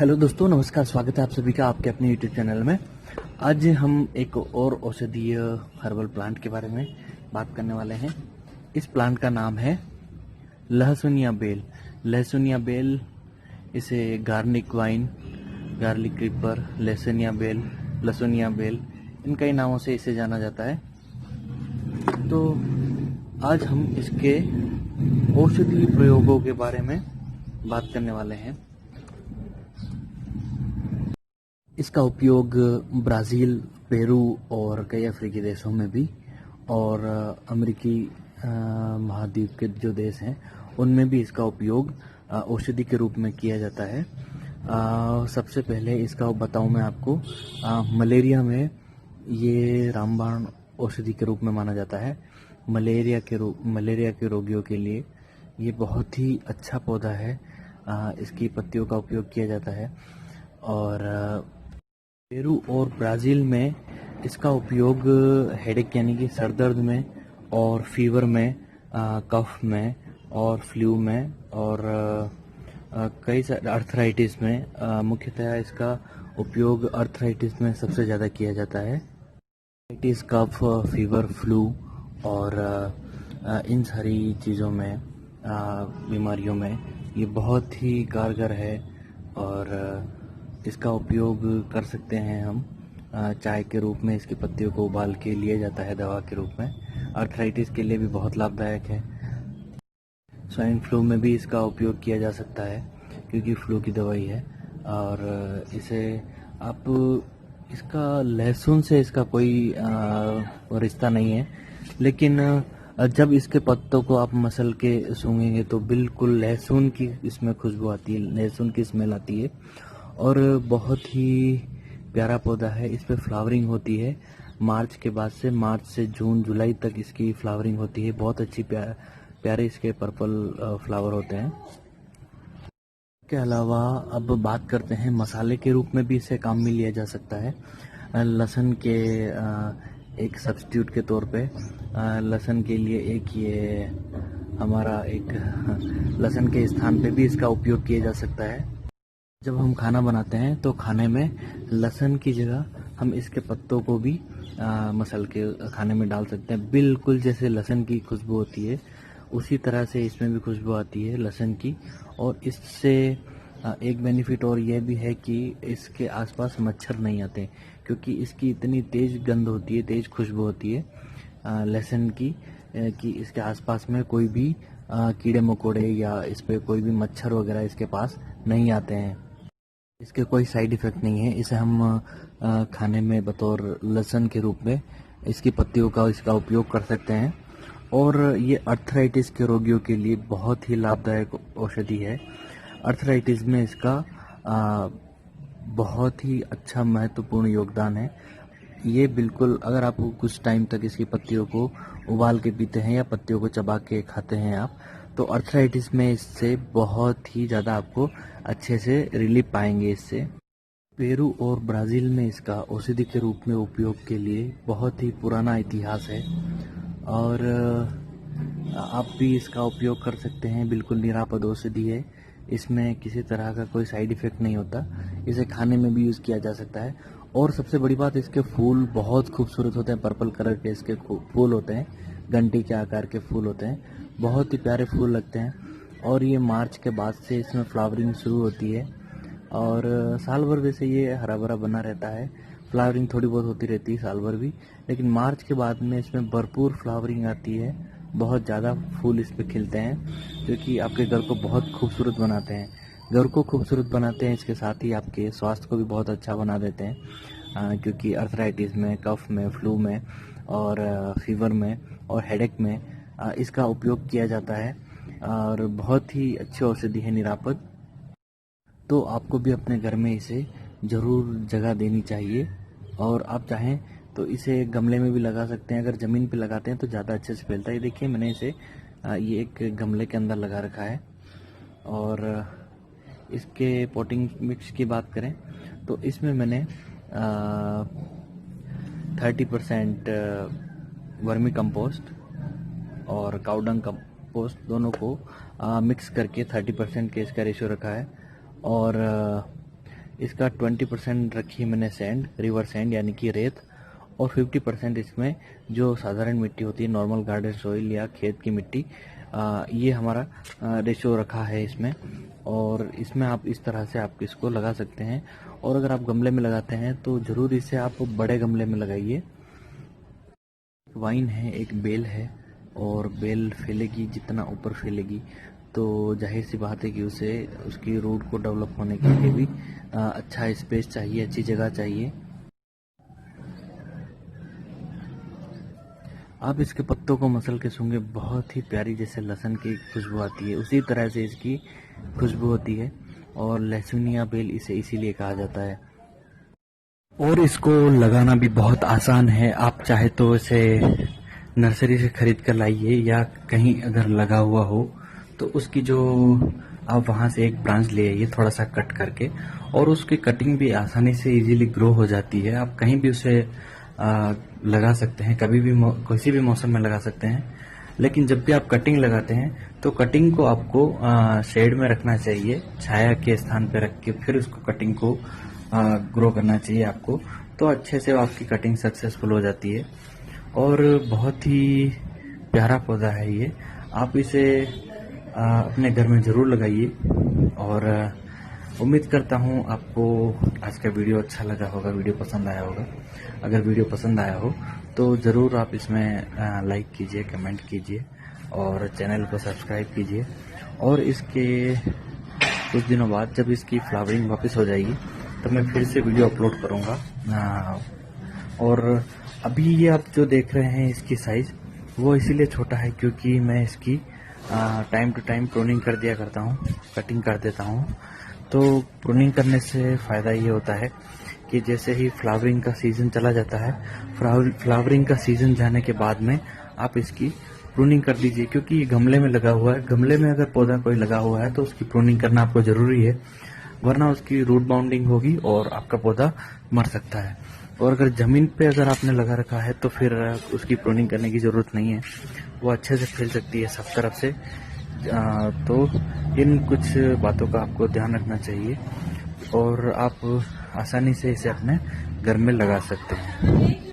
Hello दोस्तों, नमस्कार। स्वागत है आप सभी का आपके अपने यूट्यूब चैनल में। आज हम एक और औषधीय हर्बल प्लांट के बारे में बात करने वाले हैं। इस प्लांट का नाम है लहसुनिया बेल। लहसुनिया बेल, इसे गार्लिक वाइन, गार्लिक क्रीपर, लहसुनिया बेल, इन कई नामों से इसे जाना जाता है। तो आज हम इसके औषधीय प्रयोगों के बारे में बात करने वाले हैं। इसका उपयोग ब्राज़ील, पेरू और कई अफ्रीकी देशों में भी, और अमेरिकी महाद्वीप के जो देश हैं उनमें भी इसका उपयोग औषधि के रूप में किया जाता है। सबसे पहले इसका बताऊं मैं आपको, मलेरिया में ये रामबाण औषधि के रूप में माना जाता है। मलेरिया के रोगियों के लिए ये बहुत ही अच्छा पौधा है। इसकी पत्तियों का उपयोग किया जाता है। और पेरू और ब्राज़ील में इसका उपयोग हेडेक यानी कि सर दर्द में, और फीवर में, कफ में और फ्लू में, और कई सारे अर्थराइटिस में, मुख्यतः इसका उपयोग अर्थराइटिस में सबसे ज़्यादा किया जाता है। अर्थराइटिस, कफ, फीवर, फ्लू और इन सारी चीज़ों में, बीमारियों में ये बहुत ही कारगर है। और इसका उपयोग कर सकते हैं हम चाय के रूप में। इसकी पत्तियों को उबाल के लिया जाता है दवा के रूप में। अर्थराइटिस के लिए भी बहुत लाभदायक है। स्वाइन फ्लू में भी इसका उपयोग किया जा सकता है क्योंकि फ्लू की दवाई है। और इसे आप, इसका लहसुन से इसका कोई रिश्ता नहीं है, लेकिन जब इसके पत्तों को आप मसल के सूंघेंगे तो बिल्कुल लहसुन की इसमें खुशबू आती है, लहसुन की स्मेल आती है। और बहुत ही प्यारा पौधा है। इस पे फ्लावरिंग होती है मार्च के बाद से। मार्च से जून जुलाई तक इसकी फ्लावरिंग होती है। बहुत अच्छी प्यारे इसके पर्पल फ्लावर होते हैं। के अलावा अब बात करते हैं, मसाले के रूप में भी इसे काम में लिया जा सकता है। लहसुन के एक सब्स्टिट्यूट के तौर पे, लहसुन के लिए एक ये हमारा एक लहसुन के स्थान पे भी इसका उपयोग किया जा सकता है। जब हम खाना बनाते हैं तो खाने में लहसुन की जगह हम इसके पत्तों को भी मसल के खाने में डाल सकते हैं। बिल्कुल जैसे लहसुन की खुशबू होती है उसी तरह से इसमें भी खुशबू आती है लहसुन की। और इससे एक बेनिफिट और यह भी है कि इसके आसपास मच्छर नहीं आते, क्योंकि इसकी इतनी तेज़ गंध होती है, तेज़ खुशबू होती है लहसुन की, कि इसके आसपास में कोई भी कीड़े मकोड़े या इस पे कोई भी मच्छर वगैरह इसके पास नहीं आते हैं। इसके कोई साइड इफ़ेक्ट नहीं है। इसे हम खाने में बतौर लहसुन के रूप में इसकी पत्तियों का इसका उपयोग कर सकते हैं। और ये अर्थराइटिस के रोगियों के लिए बहुत ही लाभदायक औषधि है। अर्थराइटिस में इसका बहुत ही अच्छा महत्वपूर्ण योगदान है। ये बिल्कुल, अगर आप कुछ टाइम तक इसकी पत्तियों को उबाल के पीते हैं या पत्तियों को चबा के खाते हैं आप, तो अर्थराइटिस में इससे बहुत ही ज़्यादा आपको अच्छे से रिलीफ पाएंगे इससे। पेरू और ब्राज़ील में इसका औषधि के रूप में उपयोग के लिए बहुत ही पुराना इतिहास है। और आप भी इसका उपयोग कर सकते हैं। बिल्कुल निरापद औषधि है। इसमें किसी तरह का कोई साइड इफ़ेक्ट नहीं होता। इसे खाने में भी यूज़ किया जा सकता है। और सबसे बड़ी बात, इसके फूल बहुत खूबसूरत होते हैं। पर्पल कलर के इसके फूल होते हैं, घंटी के आकार के फूल होते हैं। बहुत ही प्यारे फूल लगते हैं। और ये मार्च के बाद से इसमें फ्लावरिंग शुरू होती है। और साल भर वैसे ये हरा भरा बना रहता है। फ्लावरिंग थोड़ी बहुत होती रहती है साल भर भी, लेकिन मार्च के बाद में इसमें भरपूर फ्लावरिंग आती है। बहुत ज़्यादा फूल इस पे खिलते हैं, जो कि आपके घर को बहुत खूबसूरत बनाते हैं। घर को खूबसूरत बनाते हैं, इसके साथ ही आपके स्वास्थ्य को भी बहुत अच्छा बना देते हैं। क्योंकि अर्थराइटिस में, कफ में, फ्लू में और फीवर में और हेडेक में इसका उपयोग किया जाता है। और बहुत ही अच्छी औषधि है, निरापद। तो आपको भी अपने घर में इसे ज़रूर जगह देनी चाहिए। और आप चाहें तो इसे गमले में भी लगा सकते हैं। अगर ज़मीन पे लगाते हैं तो ज़्यादा अच्छे से फैलता है। देखिए, मैंने इसे ये एक गमले के अंदर लगा रखा है। और इसके पॉटिंग मिक्स की बात करें तो इसमें मैंने 30% वर्मी कंपोस्ट और काउडंग कंपोस्ट दोनों को मिक्स करके 30% के इसका रेशियो रखा है। और इसका 20% रखी है मैंने सैंड, रिवर सैंड यानी कि रेत, और 50% इसमें जो साधारण मिट्टी होती है, नॉर्मल गार्डन सॉइल या खेत की मिट्टी, ये हमारा रेशो रखा है इसमें। और इसमें आप इस तरह से आप इसको लगा सकते हैं। और अगर आप गमले में लगाते हैं तो ज़रूर इसे आप बड़े गमले में लगाइए। वाइन है, एक बेल है, और बेल फैलेगी, जितना ऊपर फैलेगी तो जाहिर सी बात है कि उसे उसकी रूट को डेवलप होने के लिए भी अच्छा स्पेस चाहिए, अच्छी जगह चाहिए। आप इसके पत्तों को मसल के सूंघे, बहुत ही प्यारी, जैसे लहसुन की खुशबू आती है उसी तरह से इसकी खुशबू होती है, और लहसुनिया बेल इसे इसीलिए कहा जाता है। और इसको लगाना भी बहुत आसान है। आप चाहे तो इसे नर्सरी से खरीद कर लाइए, या कहीं अगर लगा हुआ हो तो उसकी जो आप वहाँ से एक ब्रांच ले आइए थोड़ा सा कट करके, और उसकी कटिंग भी आसानी से इजीली ग्रो हो जाती है। आप कहीं भी उसे लगा सकते हैं, कभी भी किसी भी मौसम में लगा सकते हैं। लेकिन जब भी आप कटिंग लगाते हैं तो कटिंग को आपको शेड में रखना चाहिए, छाया के स्थान पर रख के फिर उसको कटिंग को ग्रो करना चाहिए आपको, तो अच्छे से आपकी कटिंग सक्सेसफुल हो जाती है। और बहुत ही प्यारा पौधा है ये, आप इसे अपने घर में ज़रूर लगाइए। और उम्मीद करता हूँ आपको आज का वीडियो अच्छा लगा होगा, वीडियो पसंद आया होगा। अगर वीडियो पसंद आया हो तो ज़रूर आप इसमें लाइक कीजिए, कमेंट कीजिए और चैनल को सब्सक्राइब कीजिए। और इसके कुछ दिनों बाद जब इसकी फ्लावरिंग वापस हो जाएगी तो मैं फिर से वीडियो अपलोड करूँगा। और अभी ये आप जो देख रहे हैं इसकी साइज़ वो इसीलिए छोटा है क्योंकि मैं इसकी टाइम टू टाइम प्रूनिंग कर दिया करता हूँ, कटिंग कर देता हूँ। तो प्रूनिंग करने से फ़ायदा ये होता है कि जैसे ही फ्लावरिंग का सीज़न चला जाता है, फ्लावरिंग का सीज़न जाने के बाद में आप इसकी प्रूनिंग कर दीजिए, क्योंकि ये गमले में लगा हुआ है। गमले में अगर पौधा कोई लगा हुआ है तो उसकी प्रूनिंग करना आपको ज़रूरी है, वरना उसकी रूट बाउंडिंग होगी और आपका पौधा मर सकता है। और अगर ज़मीन पे अगर आपने लगा रखा है तो फिर उसकी प्रूनिंग करने की ज़रूरत नहीं है, वो अच्छे से फैल सकती है सब तरफ से। तो इन कुछ बातों का आपको ध्यान रखना चाहिए और आप आसानी से इसे अपने घर में लगा सकते हैं।